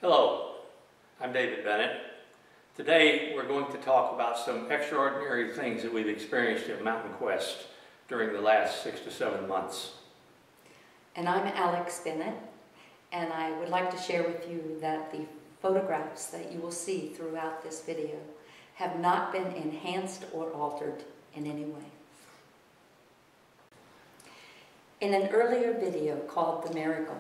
Hello, I'm David Bennett. Today we're going to talk about some extraordinary things that we've experienced at Mountain Quest during the last 6 to 7 months. And I'm Alex Bennett, and I would like to share with you that the photographs that you will see throughout this video have not been enhanced or altered in any way. In an earlier video called The Miracle,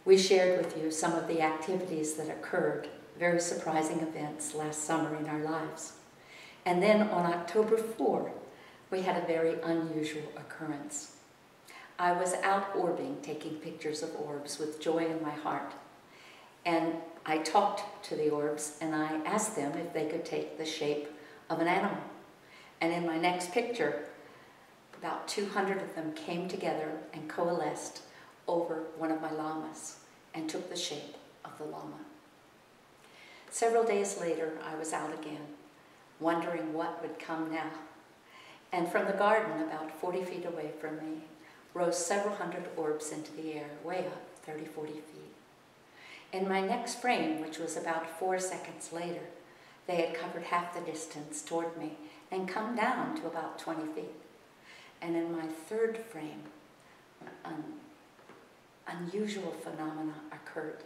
we shared with you some of the activities that occurred, very surprising events last summer in our lives. And then on October 4, we had a very unusual occurrence. I was out orbing, taking pictures of orbs with joy in my heart. And I talked to the orbs and I asked them if they could take the shape of an animal. And in my next picture, about 200 of them came together and coalesced over one of my llamas and took the shape of the llama. Several days later, I was out again, wondering what would come now. And from the garden, about 40 feet away from me, rose several hundred orbs into the air, way up, 30, 40 feet. In my next frame, which was about 4 seconds later, they had covered half the distance toward me and come down to about 20 feet. And in my third frame, an unusual phenomena occurred.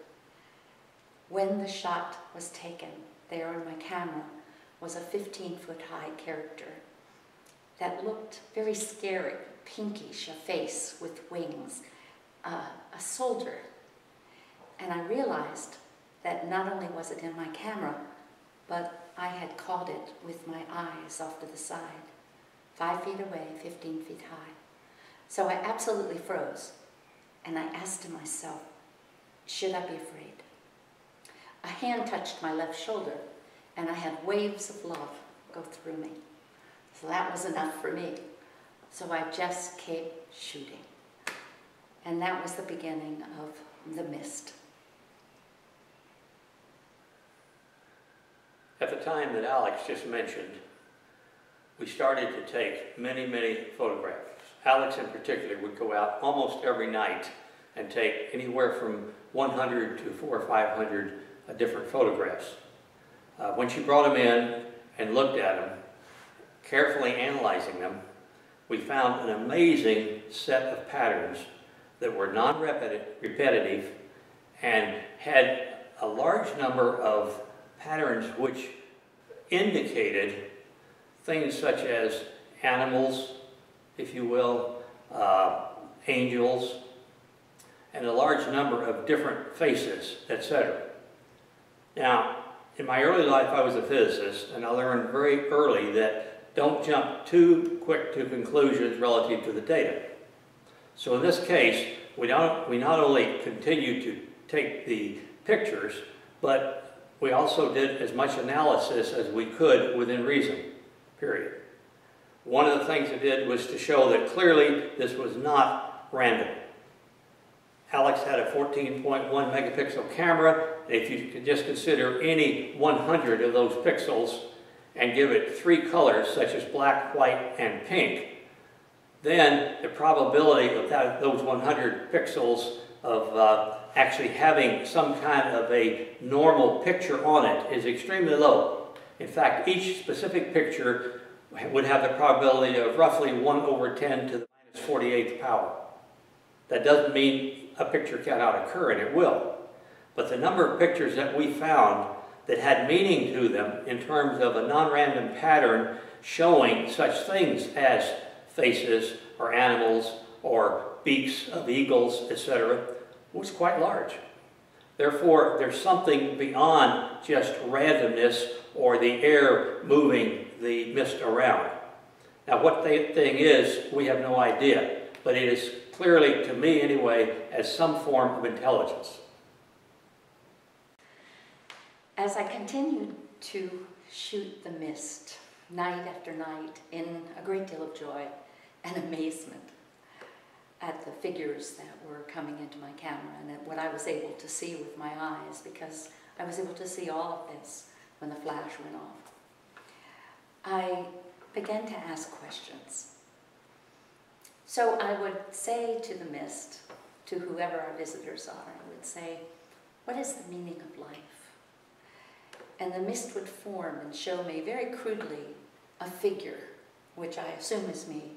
When the shot was taken, there on my camera was a 15-foot-high character that looked very scary, pinkish, a face with wings, a soldier. And I realized that not only was it in my camera, but I had caught it with my eyes off to the side, 5 feet away, 15 feet high. So I absolutely froze, and I asked to myself, should I be afraid? A hand touched my left shoulder, and I had waves of love go through me. So that was enough for me. So I just kept shooting. And that was the beginning of the Myst. At the time that Alex just mentioned, we started to take many, many photographs. Alex in particular would go out almost every night and take anywhere from 100 to 400 or 500 different photographs. When she brought them in and looked at them, carefully analyzing them, we found an amazing set of patterns that were non-repetitive and had a large number of patterns which indicated things such as animals, if you will, angels, and a large number of different faces, etc. Now, in my early life, I was a physicist, and I learned very early that don't jump too quick to conclusions relative to the data. So in this case, we not only continued to take the pictures, but we also did as much analysis as we could within reason, period. One of the things it did was to show that clearly this was not random. Alex had a 14.1 megapixel camera. If you could just consider any 100 of those pixels and give it 3 colors such as black, white, and pink, then the probability of those 100 pixels of actually having some kind of a normal picture on it is extremely low. In fact, each specific picture would have the probability of roughly 1/10 to the -48th power. That doesn't mean a picture cannot occur, and it will. But the number of pictures that we found that had meaning to them in terms of a non-random pattern showing such things as faces or animals or beaks of eagles, etc., was quite large. Therefore, there's something beyond just randomness or the air moving the mist around. Now, what that thing is, we have no idea, but it is clearly, to me anyway, as some form of intelligence. As I continued to shoot the Myst night after night in a great deal of joy and amazement at the figures that were coming into my camera and at what I was able to see with my eyes, because I was able to see all of this when the flash went off, I began to ask questions. So I would say to the Myst, to whoever our visitors are, I would say, what is the meaning of life? And the mist would form and show me very crudely a figure, which I assume is me,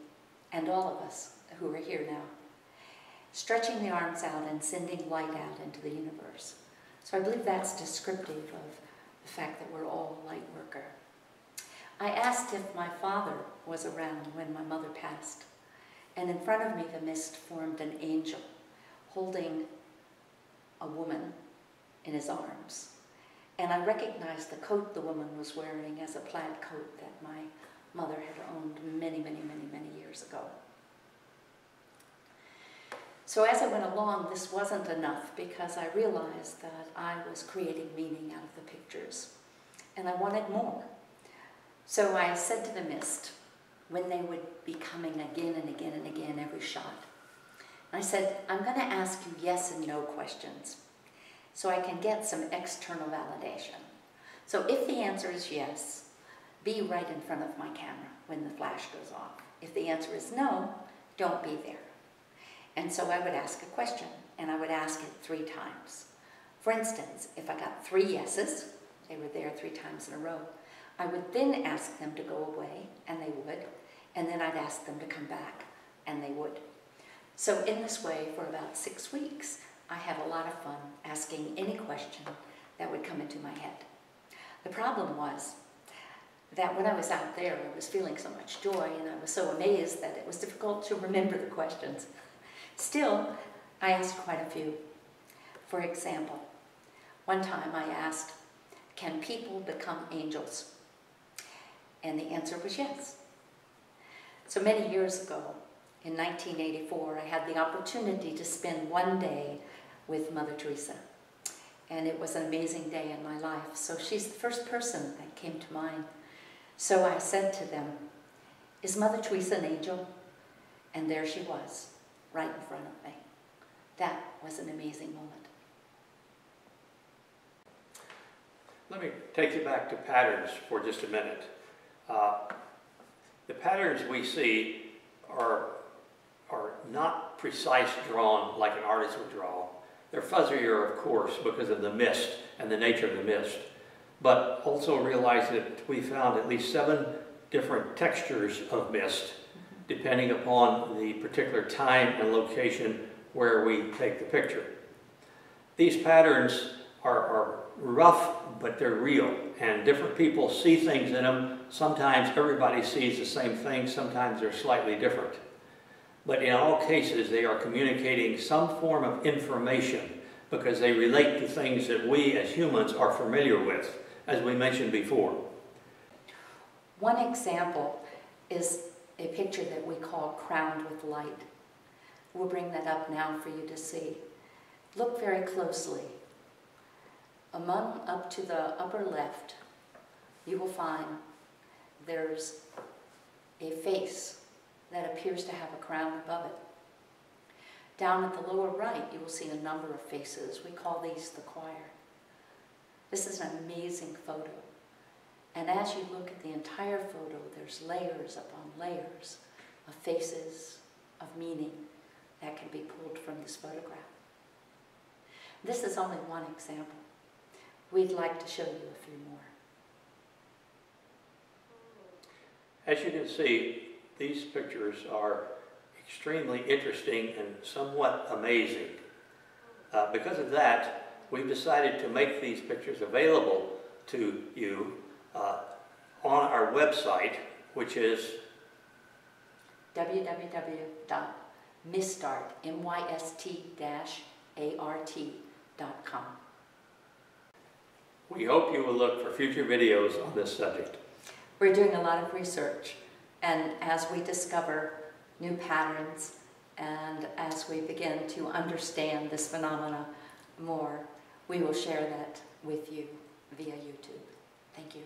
and all of us who are here now, stretching the arms out and sending light out into the universe. So I believe that's descriptive of the fact that we're all light worker. I asked if my father was around when my mother passed, and in front of me the mist formed an angel holding a woman in his arms. And I recognized the coat the woman was wearing as a plaid coat that my mother had owned many, many, many, many years ago. So as I went along, this wasn't enough because I realized that I was creating meaning out of the pictures, and I wanted more. So I said to the mist, when they would be coming again and again and again every shot, I said, I'm going to ask you yes and no questions so I can get some external validation. So if the answer is yes, be right in front of my camera when the flash goes off. If the answer is no, don't be there. And so I would ask a question, and I would ask it 3 times. For instance, if I got 3 yeses, they were there 3 times in a row, I would then ask them to go away, and they would, and then I'd ask them to come back, and they would. So in this way, for about 6 weeks, I had a lot of fun asking any question that would come into my head. The problem was that when I was out there, I was feeling so much joy, and I was so amazed that it was difficult to remember the questions. Still, I asked quite a few. For example, one time I asked, can people become angels? And the answer was yes. So many years ago, in 1984, I had the opportunity to spend one day with Mother Teresa. And it was an amazing day in my life. So she's the first person that came to mind. So I said to them, is Mother Teresa an angel? And there she was, right in front of me. That was an amazing moment. Let me take you back to patterns for just a minute. The patterns we see are not precise drawn like an artist would draw. They're fuzzier, of course, because of the mist and the nature of the mist. But also realize that we found at least 7 different textures of mist, depending upon the particular time and location where we take the picture. These patterns are rough, but they're real, and different people see things in them. Sometimes everybody sees the same thing, sometimes they're slightly different. But in all cases, they are communicating some form of information because they relate to things that we as humans are familiar with, as we mentioned before. One example is a picture that we call Crowned with Light. We'll bring that up now for you to see. Look very closely. Up to the upper left, you will find there's a face that appears to have a crown above it. Down at the lower right, you will see a number of faces. We call these the choir. This is an amazing photo. And as you look at the entire photo, there's layers upon layers of faces, of meaning that can be pulled from this photograph. This is only one example. We'd like to show you a few more. As you can see, these pictures are extremely interesting and somewhat amazing. Because of that, we've decided to make these pictures available to you on our website, which is www.mystart.com. We hope you will look for future videos on this subject. We're doing a lot of research, and as we discover new patterns and as we begin to understand this phenomena more, we will share that with you via YouTube. Thank you.